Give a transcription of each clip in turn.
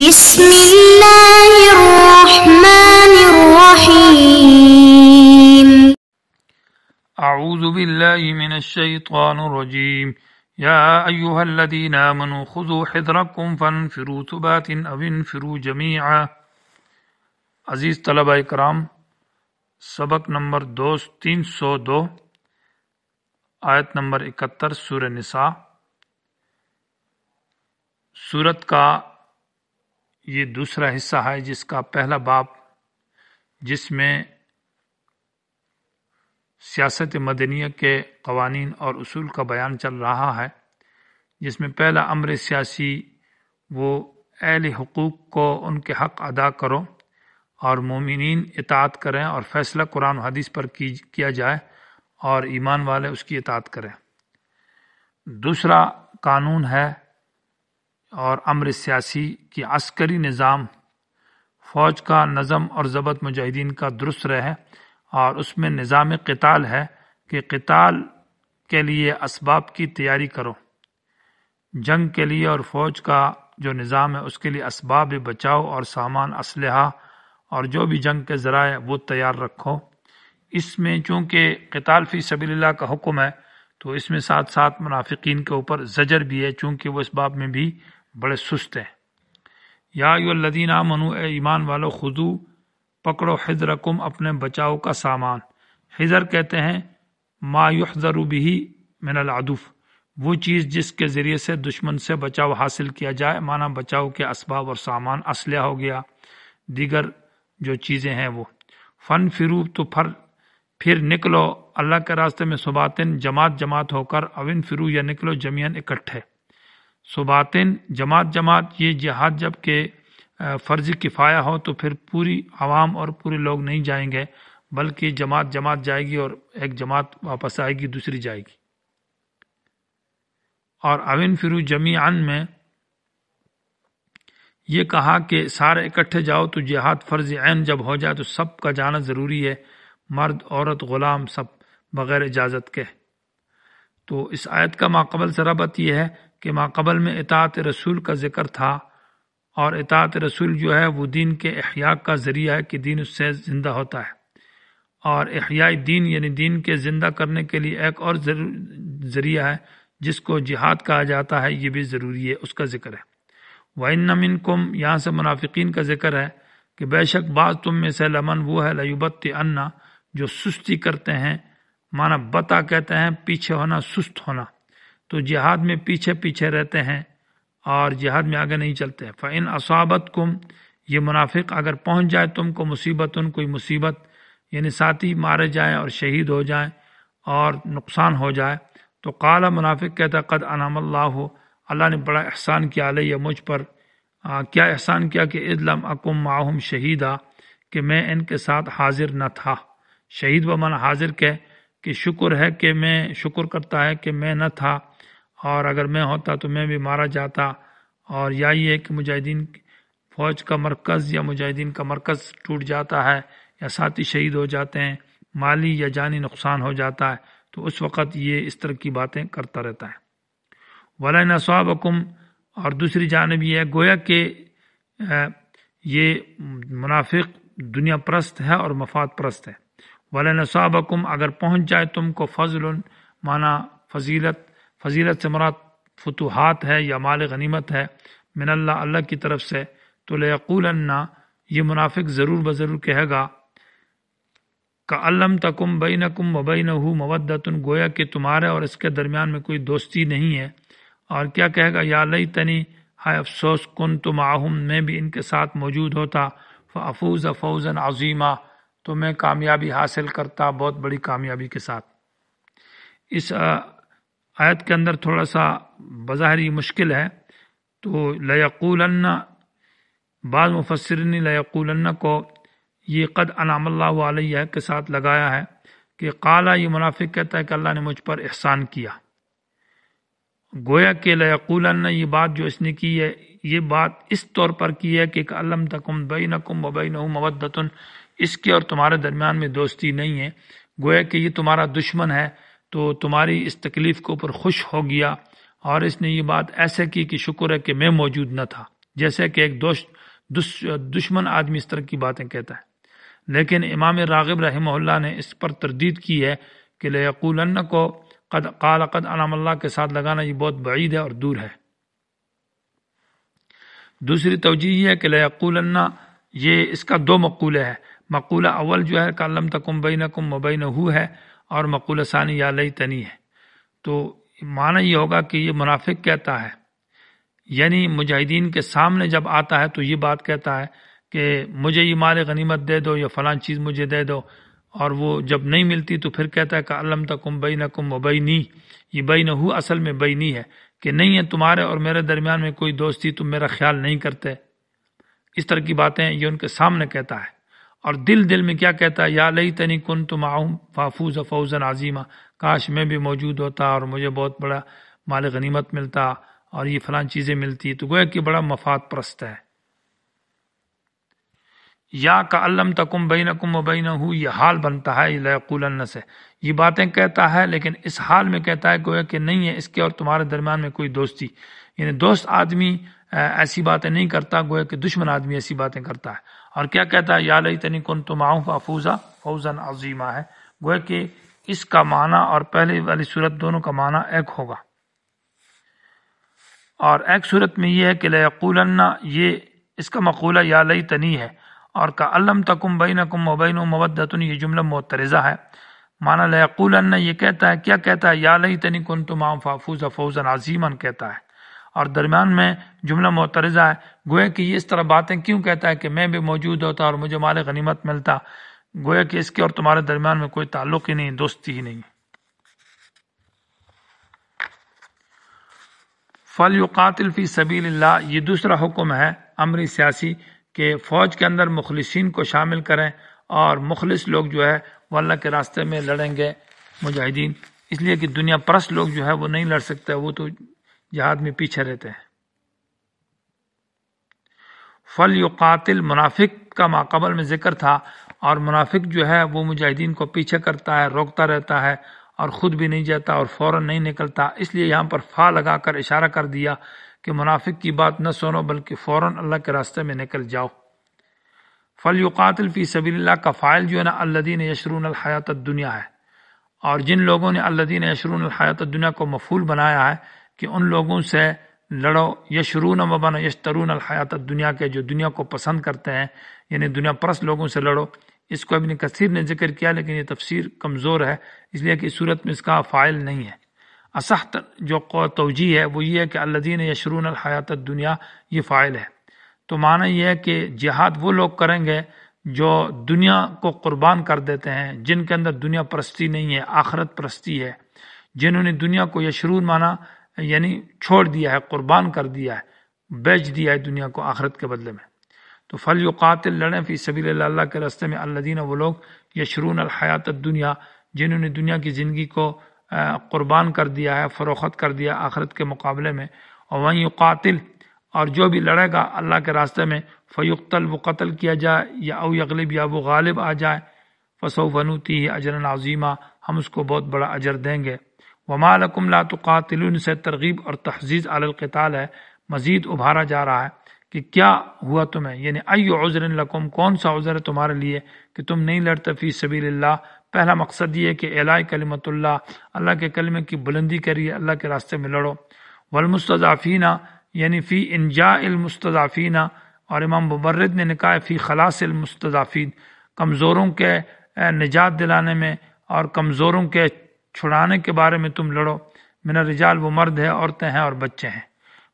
بسم اللہ الرحمن الرحیم اعوذ باللہ من الشیطان الرجیم یا ایہا الذین آمنوا خذوا حذرکم فانفروا ثبات او انفروا جمیعا۔ عزیز طلبہ کرام، سبق نمبر 302، آیت نمبر 71، سورہ نساء۔ سورت کا یہ دوسرا حصہ ہے جس کا پہلا باب، جس میں سیاست مدنیہ کے قوانین اور اصول کا بیان چل رہا ہے، جس میں پہلا امر سیاسی وہ اہل حقوق کو ان کے حق ادا کرو اور مومنین اطاعت کریں اور فیصلہ قرآن و حدیث پر کیا جائے اور ایمان والے اس کی اطاعت کریں۔ دوسرا قانون ہے اور امر سیاسی کی عسکری نظام، فوج کا نظم اور ضبط مجاہدین کا درست رہے، اور اس میں نظام قتال ہے کہ قتال کے لیے اسباب کی تیاری کرو۔ جنگ کے لیے اور فوج کا جو نظام ہے اس کے لیے اسباب بچاؤ اور سامان، اسلحہ اور جو بھی جنگ کے ذرائع وہ تیار رکھو۔ اس میں چونکہ قتال فی سبیل اللہ کا حکم ہے تو اس میں ساتھ ساتھ منافقین کے اوپر زجر بھی ہے، چونکہ وہ اس باب میں بھی بڑے سست ہیں۔ یا ایھا الذین آمنوا، اے ایمان والو، خذو پکڑو، حذرکم اپنے بچاؤ کا سامان۔ حذر کہتے ہیں ما یحذر بہ من العدو، وہ چیز جس کے ذریعے سے دشمن سے بچاؤ حاصل کیا جائے، معنی بچاؤ کے اسباب اور سامان، اسلحہ ہو گیا، دیگر جو چیزیں ہیں وہ۔ فانفروا، تو پھر نکلو اللہ کے راستے میں، ثباتن، جماعت جماعت ہو کر، او انفروا، یا نکلو جمیعاً اکٹھے۔ ثباتن، جماعت جماعت، یہ جہاد جب کہ فرض کفایہ ہو تو پھر پوری عوام اور پورے لوگ نہیں جائیں گے، بلکہ جماعت جماعت جائے گی اور ایک جماعت واپس آئے گی، دوسری جائے گی۔ اور او انفروا جمیعاً میں یہ کہا کہ سارے اکٹھے جاؤ، تو جہاد فرض عین جب ہو جائے تو سب کا جانا ضروری ہے، مرد عورت غلام سب، بغیر اجازت کے۔ تو اس آیت کا ماقبل سے ربط یہ ہے کہ ماقبل میں اطاعت رسول کا ذکر تھا، اور اطاعت رسول جو ہے وہ دین کے احیاء کا ذریعہ ہے کہ دین اس سے زندہ ہوتا ہے، اور احیاء دین یعنی دین کے زندہ کرنے کے لیے ایک اور ذریعہ ہے جس کو جہاد کہا جاتا ہے، یہ بھی ضروری ہے، اس کا ذکر ہے۔ وَإِنَّ مِنْكُمْ، یہاں سے منافقین کا ذکر ہے کہ بے شک بعض تم میں سے لمن وہ ہے لَيُبَطِّئَنَّ، جو سستی کرتے ہیں، معنی بطا کہتے ہیں پیچھے ہونا، سست ہونا، تو جہاد میں پیچھے پیچھے رہتے ہیں اور جہاد میں آگے نہیں چلتے۔ فَإِنْ أَصَابَتْكُمْ، یہ منافق اگر پہنچ جائے تم کو مصیبت، کوئی مصیبت، یعنی ساتھی مارے جائیں اور شہید ہو جائیں اور نقصان ہو جائے، تو قال، منافق کہتا ہے قد انعم اللہ، اللہ نے بڑا احسان کیا علیہ، مجھ پر۔ کیا احسان کیا کہ اذ لم اکم معہم شہیدا، کہ میں ان کے ساتھ حاضر نہ تھا۔ شہید بمعنی حاضر کہ شکر ہے کہ میں شکر کرتا ہے کہ میں نہ تھا، اور اگر میں ہوتا تو میں بھی مارا جاتا، اور یا یہ ہے کہ مجاہدین فوج کا مرکز یا مجاہدین کا مرکز ٹوٹ جاتا ہے یا ساتھی شہید ہو جاتے ہیں، مالی یا جانی نقصان ہو جاتا ہے، تو اس وقت یہ اس طرح کی باتیں کرتا رہتا ہے۔ وَلَئِنْ أَصَابَكُمْ، اور دوسری جانب یہ ہے گویا کہ یہ منافق دنیا پرست ہے اور مفاد پرست ہے۔ وَلَئِنْ أَصَابَكُمْ، اگر پہنچ جائے تم کو، فضل، معنی فضیلت، فضیلت سے مراد فتوحات ہے یا مال غنیمت ہے، من اللہ، اللہ کی طرف سے، تو لَيَقُولَنَّ، یہ منافق ضرور بضرور کہے گا، كَأَن لَّمْ تَكُن بَيْنَكُمْ وَبَيْنَهُ مَوَدَّةٌ، گویا کہ تمہارے اور اس کے درمیان میں کوئی دوستی نہیں ہے۔ اور کیا کہے گا، یا لیتنی، ہائے افسوس، کنت معہم، میں بھی ان کے ساتھ موجود ہوتا، فافوز فوزا عظیما، تو میں کامیابی حاصل کرتا بہت بڑی کامیابی کے ساتھ۔ اس آیت کے اندر تھوڑا سا بظاہر یہ مشکل ہے، تو لیقولن، بعض مفسرین نے لیقولن کو یہ قد انعم اللہ علیہ کے ساتھ لگایا ہے کہ قالا، یہ منافق کہتا ہے کہ اللہ نے مجھ پر احسان کیا۔ گویا کہ لیقولن، یہ بات جو اس نے کی ہے، یہ بات اس طور پر کی ہے کہ کَأَن تَکُن بَيْنَكُمْ وَبَيْنَهُ مَوَدَّةٌ، اس کے اور تمہارے درمیان میں دوستی نہیں ہے، گویا کہ یہ تمہارا دشمن ہے، تو تمہاری اس تکلیف کے اوپر خوش ہو گیا، اور اس نے یہ بات ایسے کی کہ شکر ہے کہ میں موجود نہ تھا، جیسے کہ ایک دشمن آدمی اس طرح کی باتیں کہتا ہے۔ لیکن امام راغب رحمہ اللہ نے اس پر تردید کی ہے کہ لَيَقُولَنَّ کو قد انعم اللہ کے ساتھ لگانا یہ بہت بعید ہے اور دور ہے۔ دوسری توجیہ یہ ہے کہ لَيَقُولَنَّ یہ اس کا دو مقولے ہے۔ مقولہ اول جو ہے کہ لَمْ تَكُنْ بَيْنَكُمْ وَبَيْنَهُ ہے، اور مقولہ ثانی یا لیتنی ہے۔ تو معنی یہ ہوگا کہ یہ منافق کہتا ہے، یعنی مجاہدین کے سامنے جب آتا ہے تو یہ بات کہتا ہے کہ مجھے یہ مال غنیمت دے دو یا فلاں چیز مجھے دے دو، اور وہ جب نہیں ملتی تو پھر کہتا ہے کہ لَمْ تَكُنْ بَيْنَكُمْ وَبَيْنِي، یہ بینہ اصل میں بینی ہے کہ نہیں ہے تمہارے اور میرے درمیان میں کوئی دوستی، تم میرا خیال نہیں کرتے۔ اس طرح کی باتیں یہ ان کے سامنے کہتا ہے، اور دل میں کیا کہتا ہے، یا لیتنی کنت معہم فافوز فوزا عظیما، کاش میں بھی موجود ہوتا اور مجھے بہت بڑا مال غنیمت ملتا اور یہ فلان چیزیں ملتی۔ تو گویا کہ بڑا مفاد پرست ہے۔ یا کَأَلَّمْ تَكُنْ بَيْنَكُمْ وَبَيْنَهُ یہ حال بنتا ہے لَيَقُولَنَّ سے، یہ باتیں کہتا ہے لیکن اس حال میں کہتا ہے گویا کہ نہیں ہے اس کے اور تمہارے درمیان میں کوئی دوستی، یعنی دوست آدمی ایسی باتیں نہیں کرتا، گویا کہ دشمن آدمی ایسی باتیں کرتا ہے۔ اور کیا کہتا ہے، یا لیتنی کنت معہم فافوز فوزا عظیما ہے، گویا کہ اس کا معنی اور پہلے والی صورت دونوں کا معنی ایک ہوگا۔ اور ایک صورت میں یہ ہے کہ لَيَقُولَنَّ یہ اس کا مقولہ یا لیتنی ہے، اور کَأَلَّمْ تَكُنْ بَيْنَكُمْ وَبَيْنَهُ مَوَدَّةٌ یہ جملہ معترضہ ہے۔ معنی لَيَقُولَنَّ یہ کہتا ہے، کیا کہتا ہے، یا لیتنی کنت معہم فافوز فوزا عظیما کہتا ہے، اور درمیان میں جملہ معترضہ ہے۔ گویا کہ یہ اس طرح باتیں کیوں کہتا ہے کہ میں بھی موجود ہوتا اور مجھے مال غنیمت ملتا، گویا کہ اس کے اور تمہارے درمیان میں کوئی تعلق ہی نہیں، دوستی ہی نہیں۔ فَلْيُقَاتِلْ فِي سَبِيلِ اللَّهِ یہ دوسرا حکم ہے امری سیاسی کہ فوج کے اندر مخلصین کو شامل کریں، اور مخلص لوگ جو ہے وہ اللہ کے راستے میں لڑیں گے مجاہدین، اس لیے کہ دنیا پرست لوگ جو ہے وہ نہیں لڑ سکتے، وہ تو جہاد میں پیچھے رہتے ہیں۔ فَلْيُقَاتِلْ منافق کا ماقبل میں ذکر تھا، اور منافق جو ہے وہ مجاہدین کو پیچھے کرتا ہے، روکتا رہتا ہے، اور خود بھی نہیں جاتا اور فوراً نہیں نکلتا، اس لیے یہاں پر فا لگا کر اشارہ کر دیا کہ منافق کی بات نہ سنو بلکہ فوراً اللہ کے راستے میں نکل جاؤ۔ فَلْيُقَاتِلْ فِي سَبِيلِ اللَّهِ کا فاعل جو ہے نا الَّذِينَ يَشْرُونَ الْحَيَاةَ الدُّنْيَا ہے، اور جن لوگوں نے الَّذِينَ يَشْرُونَ الْحَيَاةَ الدُّنْيَا کو مفعول بنایا ہے کہ ان لوگوں سے لڑو، یشرون مبنا یشترون الحیات الدنیا کے جو دنیا کو پسند کرتے ہیں، یعنی دنیا پرست لوگوں سے لڑو۔ اس کو ابن کثیر نے ذکر کیا لیکن یہ تفسیر کمزور ہے، اس لیے کہ صورت میں اس کا فاعل نہیں ہے۔ اصح جو توجیہ ہے وہ یہ ہے کہ الذین یشرون الحیات الدنیا یہ فاعل ہے، تو معنی یہ ہے کہ جہاد وہ لوگ کریں گے جو دنیا کو قربان کر دیتے ہیں، جن کے اندر دنیا پرستی نہیں ہے، آخرت پرستی ہے، جنہوں نے دنیا کو یشرون مانا یعنی چھوڑ دیا ہے، قربان کر دیا ہے، بیچ دیا ہے دنیا کو آخرت کے بدلے میں۔ تو فَلْيُقَاتِلْ لڑیں فی سبیل اللہ، اللہ کے راستے میں، الذین وہ لوگ یشرون الحیات الدنیا جنہوں نے دنیا کی زندگی کو قربان کر دیا ہے، فروخت کر دیا آخرت کے مقابلے میں۔ اور وہیں یقاتل، اور جو بھی لڑے گا اللہ کے راستے میں، فیقتل وہ قتل کیا جائے، یا او یغلب یا وہ غالب آ جائے، فسوف نؤتیہ اجرا عظیما ہم اس کو بہت بڑا اجر دیں گے۔ وما لکم لا تقاتلون سے ترغیب اور تحزیز علی القتال ہے، مزید ابھارا جا رہا ہے کہ کیا ہوا تمہیں، یعنی ای عذر لکم کون سا عذر ہے تمہارے لیے کہ تم نہیں لڑتے فی سبیل اللہ۔ پہلا مقصد یہ ہے کہ اعلاء کلمت اللہ، اللہ کے کلمے کی بلندی کریے، اللہ کے راستے میں لڑو۔ والمستضعفین یعنی فی انجاء المستضعفین، اور امام مبرد نے کہا فی خلاص المستضعفین، کمزوروں کے نجات دلانے میں اور کمزوروں کے چھڑانے کے بارے میں تم لڑو۔ من الرجال وہ مرد ہے، عورتیں ہیں اور بچے ہیں۔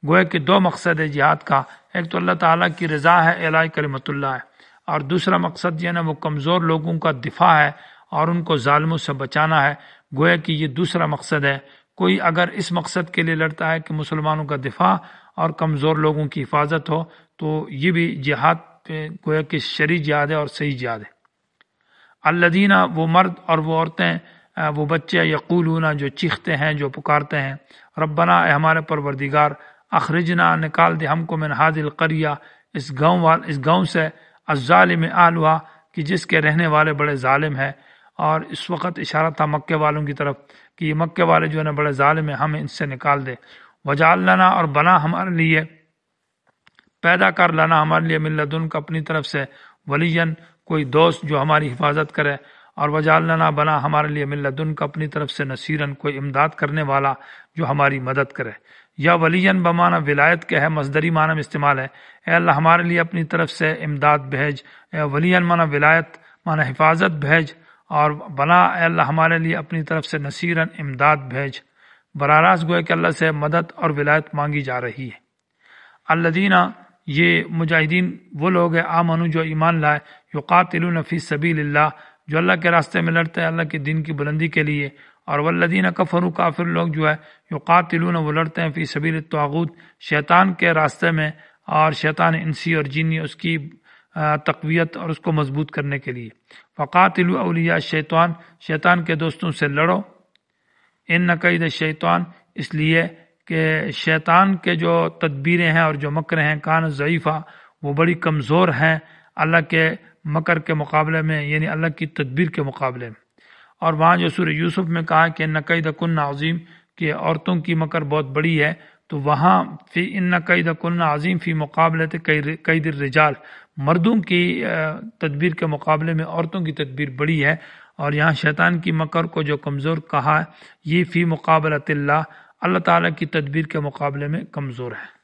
گویا کہ دو مقصد ہے جہاد کا، ایک تو اللہ تعالیٰ کی رضا ہے، اعلاء کلمت اللہ ہے، اور دوسرا مقصد یہ نا وہ کمزور لوگوں کا دفاع ہے اور ان کو ظالموں سے بچانا ہے۔ گویا کہ یہ دوسرا مقصد ہے۔ کوئی اگر اس مقصد کے لیے لڑتا ہے کہ مسلمانوں کا دفاع اور کمزور لوگوں کی حفاظت ہو تو یہ بھی جہاد گویا کہ شرعی جہاد ہے اور صحیح جہاد ہے۔ الذین وہ مرد اور وہ عورتیں، وہ بچے، یقولون جو چیختے ہیں، جو پکارتے ہیں، ربنا اے ہمارے پروردگار، اخرجنا نکال دے ہم کو من هذه القریہ اس گاؤں سے، الظالم اہلھا کہ جس کے رہنے والے بڑے ظالم ہیں۔ اور اس وقت اشارہ تھا مکے والوں کی طرف کہ یہ مکے والے جو ہے نا بڑے ظالم ہیں، ہمیں ان سے نکال دے۔ وجعل لنا اور بنا ہمارے لیے پیدا کر لانا ہمارے لیے من لدنک اپنی طرف سے ولین کوئی دوست جو ہماری حفاظت کرے، اور وجعل لنا بنا ہمارے لیے من لدنک اپنی طرف سے نصیرن کوئی امداد کرنے والا جو ہماری مدد کرے۔ یا ولین بمانا ولایت کے ہے، مصدری معنی میں استعمال ہے، اے اللہ ہمارے لیے اپنی طرف سے امداد بھیج، ولین مانا ولایت مانا حفاظت بھیج، اور بنا اے اللہ ہمارے لیے اپنی طرف سے نصیرن امداد بھیج۔ براہ راست گویا کہ اللہ سے مدد اور ولایت مانگی جا رہی ہے۔ الذین، یہ مجاہدین وہ لوگ ہیں، آمنو جو ایمان لائے، یقاتلون فی سبیل اللہ جو اللہ کے راستے میں لڑتے ہیں اللہ کے دین کی بلندی کے لیے، اور والذین کفروا کافر لوگ جو ہے یقاتلون وہ لڑتے ہیں فی سبیل الطاغوت شیطان کے راستے میں، اور شیطان انسی اور جنی اس کی تقویت اور اس کو مضبوط کرنے کے لیے۔ فقاتلوا اولیاء الشیطان، شیطان کے دوستوں سے لڑو، ان کید الشیطان، اس لیے کہ شیطان کے جو تدبیریں ہیں اور جو مکر ہیں کان ضعیفہ، وہ بڑی کمزور ہیں اللہ کے مکر کے مقابلے میں، یعنی اللہ کی تدبیر کے مقابلے میں۔ اور وہاں جو سورہ یوسف میں کہا کہ ان کیدکن عظیم، کہ عورتوں کی مکر بہت بڑی ہے، تو وہاں فی ان کیدکن عظیم فی مقابلۃ کید الرجال، مردوں کی تدبیر کے مقابلے میں عورتوں کی تدبیر بڑی ہے، اور یہاں شیطان کی مکر کو جو کمزور کہا ہے یہ فی مقابلۃ اللہ، اللہ تعالیٰ کی تدبیر کے مقابلے میں کمزور ہے۔